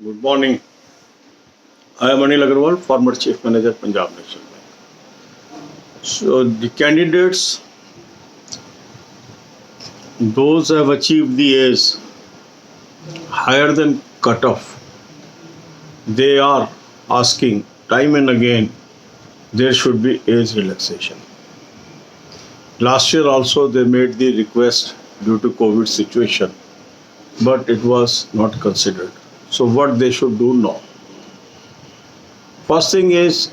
Good morning. I am Anil Agarwal, former Chief Manager, Punjab National Bank. So the candidates, those have achieved the age higher than cutoff, they are asking time and again there should be age relaxation. Last year also they made the request due to COVID situation, but it was not considered. So what they should do now? First thing is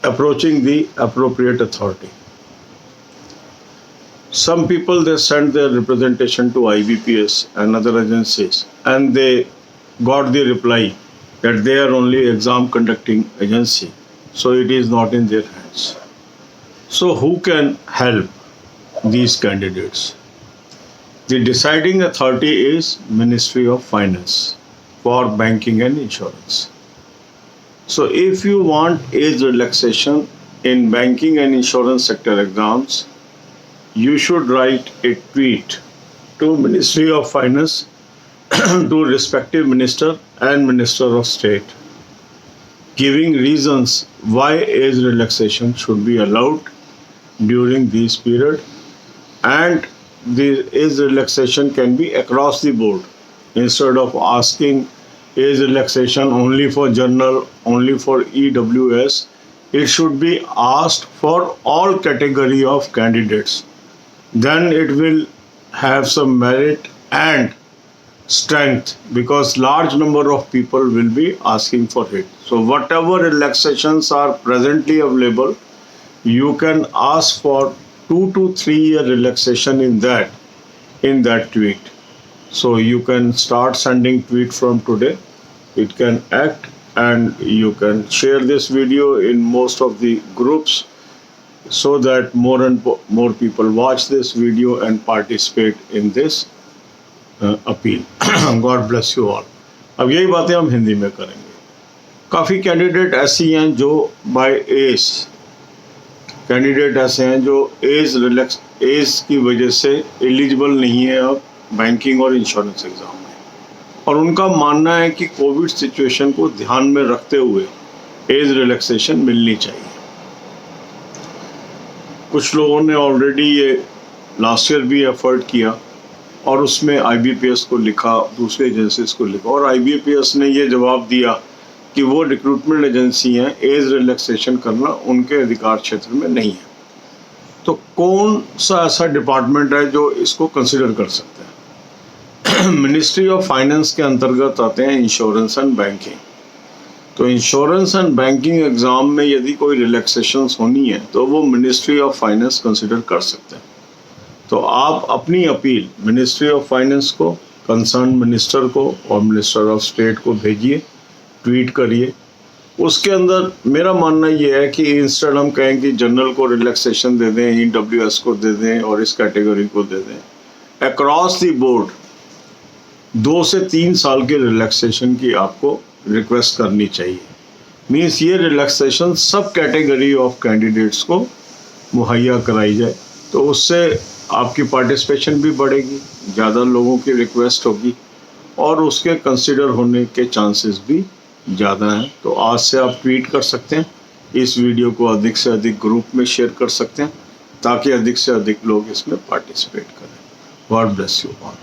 approaching the appropriate authority. Some people, they sent their representation to IBPS and other agencies, and they got the reply that they are only exam conducting agency, so it is not in their hands. So who can help these candidates? The deciding authority is Ministry of Finance for banking and insurance. So if you want age relaxation in banking and insurance sector exams, you should write a tweet to Ministry of Finance, to respective minister and Minister of State, giving reasons why age relaxation should be allowed during this period, and the age relaxation can be across the board. Instead of asking age relaxation only for general, only for EWS, it should be asked for all category of candidates. Then it will have some merit and strength, because large number of people will be asking for it. So whatever relaxations are presently available, you can ask for 2 to 3 year relaxation in that tweet. So you can start sending tweet from today. It can act, and you can share this video in most of the groups so that more and more people watch this video and participate in this appeal. God bless you all. अब यही बातें हम हिंदी में करेंगे. काफ़ी candidate ऐसी हैं जो बाय एज कैंडिडेट ऐसे हैं जो एज की वजह से एलिजिबल नहीं है अब बैंकिंग और इंश्योरेंस एग्जाम में, और उनका मानना है कि कोविड सिचुएशन को ध्यान में रखते हुए एज रिलैक्सेशन मिलनी चाहिए. कुछ लोगों ने ऑलरेडी ये लास्ट ईयर भी एफर्ट किया और उसमें IBPS को लिखा, दूसरे एजेंसीज को लिखा, और IBPS ने ये जवाब दिया कि वो रिक्रूटमेंट एजेंसी हैं, एज रिलैक्सेशन करना उनके अधिकार क्षेत्र में नहीं है. तो कौन सा ऐसा डिपार्टमेंट है जो इसको कंसिडर कर सकता है? मिनिस्ट्री ऑफ फाइनेंस के अंतर्गत आते हैं इंश्योरेंस एंड बैंकिंग. तो इंश्योरेंस एंड बैंकिंग एग्जाम में यदि कोई रिलैक्सेशंस होनी है तो वो मिनिस्ट्री ऑफ फाइनेंस कंसिडर कर सकते हैं. तो आप अपनी अपील मिनिस्ट्री ऑफ फाइनेंस को, कंसर्न मिनिस्टर को और मिनिस्टर ऑफ स्टेट को भेजिए, ट्वीट करिए. उसके अंदर मेरा मानना ये है कि इंस्टेड हम कहें कि जनरल को रिलैक्सेशन दे दें, EWS को दे दें और इस कैटेगरी को दे दें, अक्रॉस द बोर्ड 2 से 3 साल के रिलैक्सेशन की आपको रिक्वेस्ट करनी चाहिए. मीन्स ये रिलैक्सेशन सब कैटेगरी ऑफ कैंडिडेट्स को मुहैया कराई जाए, तो उससे आपकी पार्टिसिपेशन भी बढ़ेगी, ज़्यादा लोगों की रिक्वेस्ट होगी और उसके कंसिडर होने के चांसेस भी ज़्यादा हैं. तो आज से आप ट्वीट कर सकते हैं, इस वीडियो को अधिक से अधिक ग्रुप में शेयर कर सकते हैं ताकि अधिक से अधिक लोग इसमें पार्टिसिपेट करें. God bless you all.